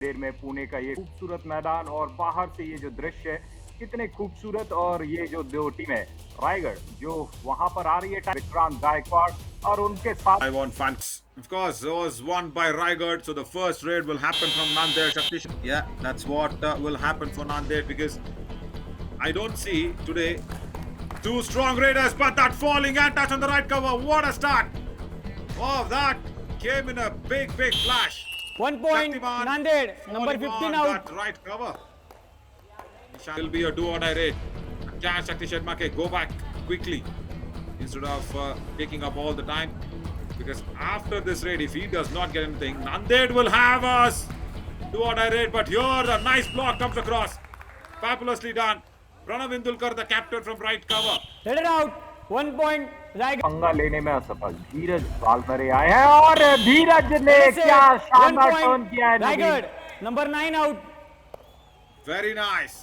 देर में पुणे का ये खूबसूरत मैदान और बाहर से ये जो दृश्य है कितने खूबसूरत। और ये जो दो टीम है रायगढ़ जो वहां पर आ रही है विक्रांत गायकवाड़ और उनके साथ I want fans. Of course, it was won by Raigad, so the first raid will happen from Nanded. Shaktish. Yeah, that's what will happen for Nanded because I don't see today two strong raiders, but that falling and touch on the right cover. What a start! Oh, that came in a big flash. 1 point, Shaktiman Nanded, number falling 15 on out. that right cover. Will be a do or die raid. Can Shakti Sharma go back quickly instead of taking up all the time? Because after this raid, if he does not get anything, Nanded will have us do or die raid. But here, the nice block comes across. Fabulously done. Pranav Indulkar, the captain from right cover. Let it out. 1 point, Raigad. पंगा लेने में असफल। धीरज वालमरे आए हैं और धीरज ने क्या 1 शानदार टर्न point, किया है नवीन। Raigad, number 9 out. Very nice.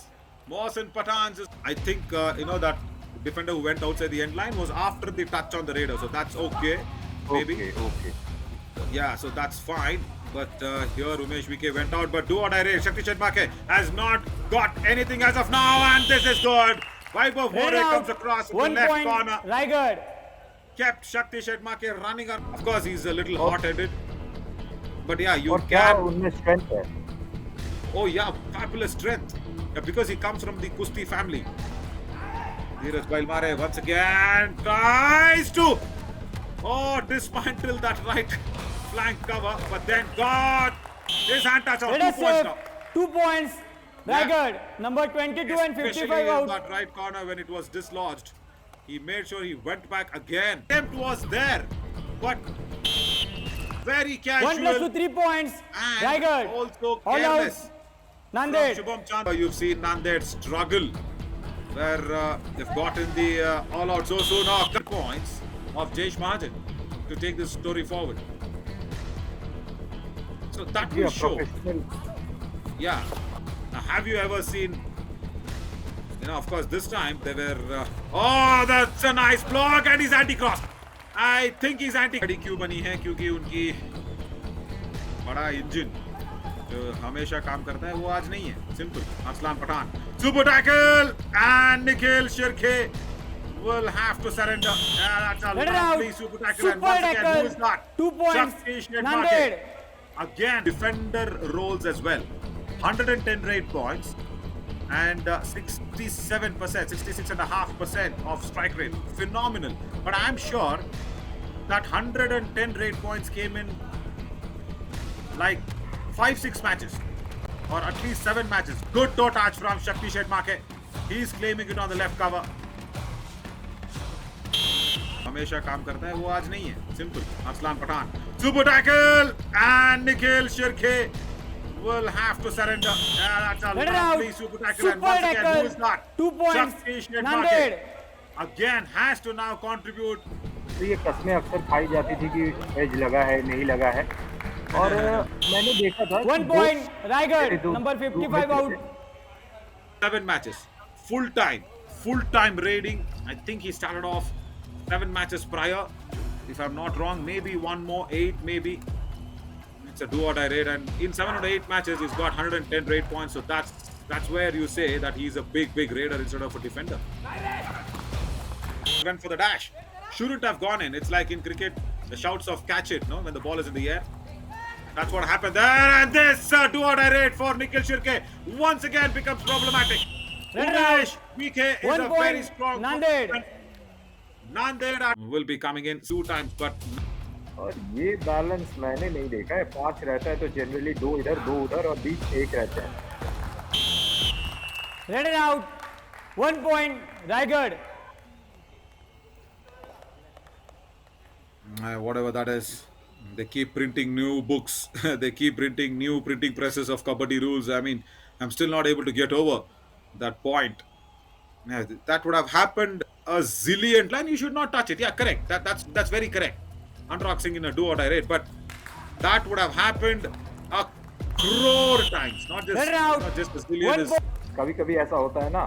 Mohsin Pathan. I think that defender who went outside the end line was after the touch on the raider, so that's okay. Maybe. Okay. Yeah, so that's fine. But here Umesh VK went out. But do or die raid. Shakti Shetmake has not got anything as of now, and this is good. Vaibhav Let it More out. comes across in the 1 left point, corner. Raigad. Kept Shakti Shetmake running on. Of course, he's a little hot-headed. But yeah, you और क्या can. उनमें strength है। Oh yeah, fabulous strength. Yeah, because he comes from the Kusti family. Dheeraj Bailmare once again tries to dismantle that right flank cover, but then got his hand touch on Let 2 us points save. now. 2 points, Yeah. Raigad, number 22 and Especially 55 in out. that right corner when it was dislodged. He made sure he went back again. Attempt was there, but very 1 casual plus 2, 3 points, and Raigad. also All out. careless. From Nanded. Shubham Chandra, you've seen Nanded struggle where they've gotten the all-out so soon. Points of Jaish Mahajan to take this story forward. So that will show. Professional Yeah. Now, have you ever seen? Of course, this time they were. Oh, that's a nice block, and he's anti-cross. I think he's anti. क्यों बनी है क्योंकि उनकी बड़ा engine जो हमेशा काम करता है वो आज नहीं है. Simple. Arslan Pathan. Super tackle and Nikhil Shirke will have to surrender. That's a Let it out. lovely super tackle. And Super once again, tackle. who is that? 2 points, Shakti Shetmake. Nanded. Again, defender roles as well. 110 rate points and 67%, 66.5% of strike rate. Phenomenal. But I'm sure that 110 rate points came in like 5-6 matches or at least 7 matches. Good toe touch from Shakti Shetmake. He's claiming it on the left cover. हमेशा काम करता है वो आज नहीं है. Simple. Arslan Pathan. Super tackle and Nikhil Shirke will have to surrender. That's a Let it out. lovely super tackle. And Super once again, tackle. who is that? 2 points, Shakti Shetmake. Nanded. Again has to now contribute. तो ये कस्में अक्सर खाई जाती थी कि as लगा है नहीं लगा है। और मैंने देखा था 1 कि point, Raigad, दो- number दो 55 मित्र out. थे। 7 matches. Full time raiding. I think he started off 7 matches prior. If I'm not wrong, maybe one more, 8 maybe. It's a do or die raid, and in 7 or 8 matches, he's got 110 raid points. So that's where you say that he's a big raider instead of a defender. Went for the dash. Shouldn't have gone in. It's like in cricket, the shouts of catch it, no? When the ball is in the air. That's what happened there. And this do or die raid for Nikhil Shirke once again becomes problematic. Let it Umesh VK is 1 a point, very strong. Nanded. Nanded will be coming in 2 times, but और ये balance मैंने नहीं देखा है। 5 रहता है तो generally 2 इधर 2 उधर और बीच 1 रहता है। Let it out. 1 point, Raigad. whatever that is, they keep printing new books. They keep printing new printing presses of kabaddi rules. I mean, I'm still not able to get over that point. Yeah, that would have happened a zillion times. You should not touch it. Yeah, correct. That's very correct. Anurag Singh in a do or die raid, but that would have happened a crore times, not Let it out. just a zillion. 1 Is, point. कभी-कभी ऐसा होता है ना,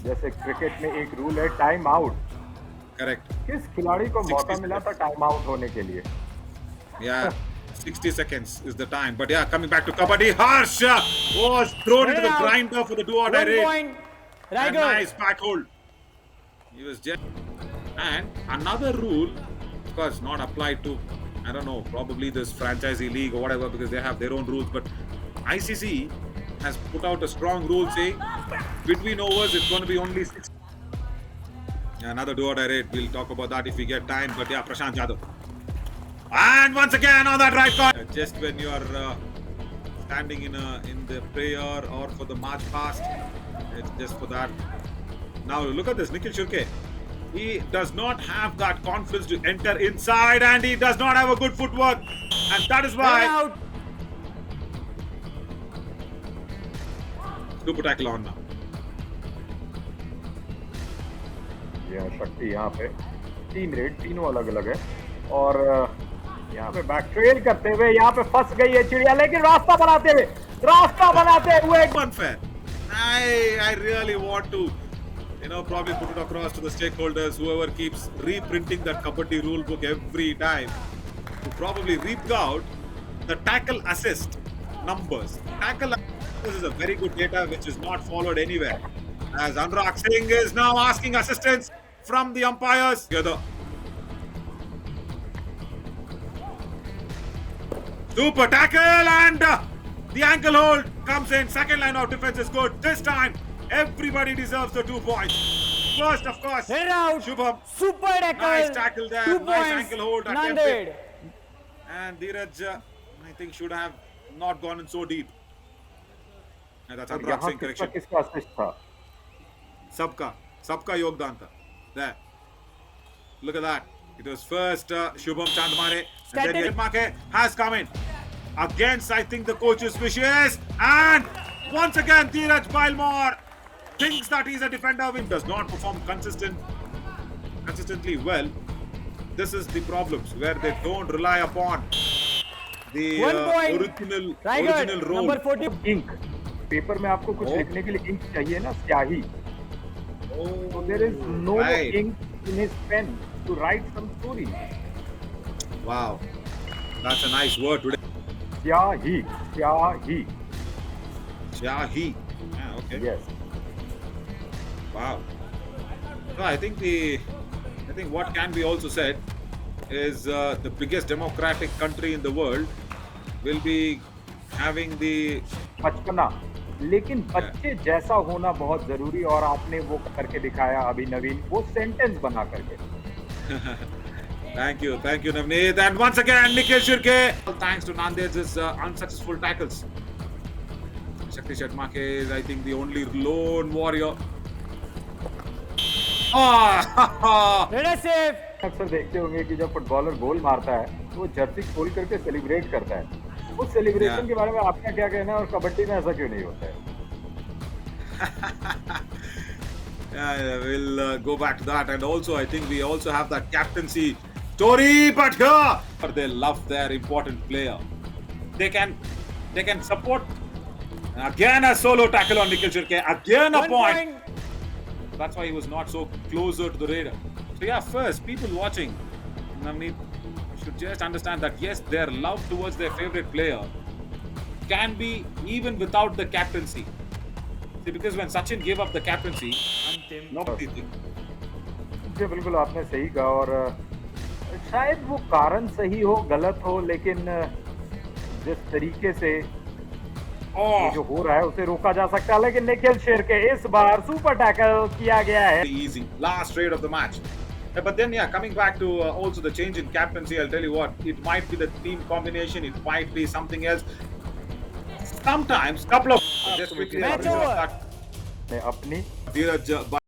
जैसे cricket में एक rule है time out. correct. किस खिलाड़ी को 60 मौका मिला था टाइम आउट होने के लिए? Yeah. 60 seconds is the time. But yeah, coming back to Kabaddi, Harsh was thrown into the Out. grinder for the do-or-die 1 raid. point, And Raigad. nice back hold. He was just... And another rule, of course, not applied to, I don't know, probably this franchisee league or whatever, because they have their own rules. But ICC has put out a strong rule saying between overs it's going to be only 6. Another do-or-die raid. We'll talk about that if we get time. But yeah, Prashant Yadav. And once again on that right corner. Just when you are standing in the prayer or for the march past, it's just for that. Now look at this, Nikhil Shirke. He does not have that confidence to enter inside, and he does not have a good footwork, and that is Run why. out. Super tackle on now. ये शक्ति यहाँ पे 3 red, तीनों अलग अलग है और यहाँ पे बैक ट्रेल करते हुए यहाँ पे फंस गई है चिड़िया, लेकिन रास्ता बनाते हुए Unfair. I really want to, probably put it across to the stakeholders, whoever keeps reprinting that Kabaddi rule book every time, to probably reap out the tackle assist numbers. Tackle assist is a very good data which is not followed anywhere. As Anurag Singh is now asking assistance from the umpires. Together. Super tackle, and the ankle hold comes in. Second line of defense is good. This time, everybody deserves the 2 points. First, of course, Run out. Shubham. Super tackle. Nice tackle there. 2 Nice points. ankle hold attempted. Nanded. And Dheeraj, I think, should have not gone in so deep. And that's Anurag यहाँ Singh correction. किसका assist था? सबका योगदान था. There. Look at that. It was first Shubham Chandmare, and then Chandmare has come in against, I think, the coach's wishes, and once again Dheeraj Bailmore thinks that he's a defender who does not perform consistently well. This is the problems where they don't rely upon the 1 point. original Raigad, role. number 40. Ink, paper में आपको कुछ लिखने के लिए ink चाहिए ना, स्याही. So there is no right. ink in his pen to write some story. Wow, that's a nice word today. स्याही. Shahi. Yeah, okay. Yes. Wow. No, I think what can be also said is the biggest democratic country in the world will be having the बचपना, लेकिन बच्चे जैसा होना बहुत जरूरी, और आपने वो करके दिखाया अभी नवीन, वो सेंटेंस बना करके. Thank you, Navneet. And once again, Nikhil Shirke. Thanks to Nanded's unsuccessful tackles. Shakti Shetmake is, I think, the only lone warrior. Oh! Run out safe. अक्सर देखते होंगे कि जब फुटबॉलर गोल मारता है तो वो जर्सी खोल करके सेलिब्रेट करता है. उस सेलिब्रेशन Yeah. के बारे में आपका क्या कहना है, और कबड्डी में ऐसा क्यों नहीं होता है? Yeah, we'll go back to that, and also I think we also have that captaincy story. But here, they love their important player. They can support. Again a solo tackle on Nikhil Shirke. Again a 1 point. That's why he was not so closer to the radar. So yeah, first, people watching, Navneet, should just understand that yes, their love towards their favorite player can be even without the captaincy. See, because when Sachin gave up the captaincy, nobody think. जी बिल्कुल आपने सही कहा, और शायद वो कारण सही हो गलत हो, लेकिन जिस तरीके से ये जो हो रहा है उसे रोका जा सकता है. लेकिन निखिल शेरके इस बार सुपर टैकल किया गया है. Easy. Last raid of the match. But then, yeah, coming back to also the change in captaincy, I'll tell you what, it might be the team combination, it might be something else. Sometimes, couple of just quickly, Match over. अपनी Dheeraj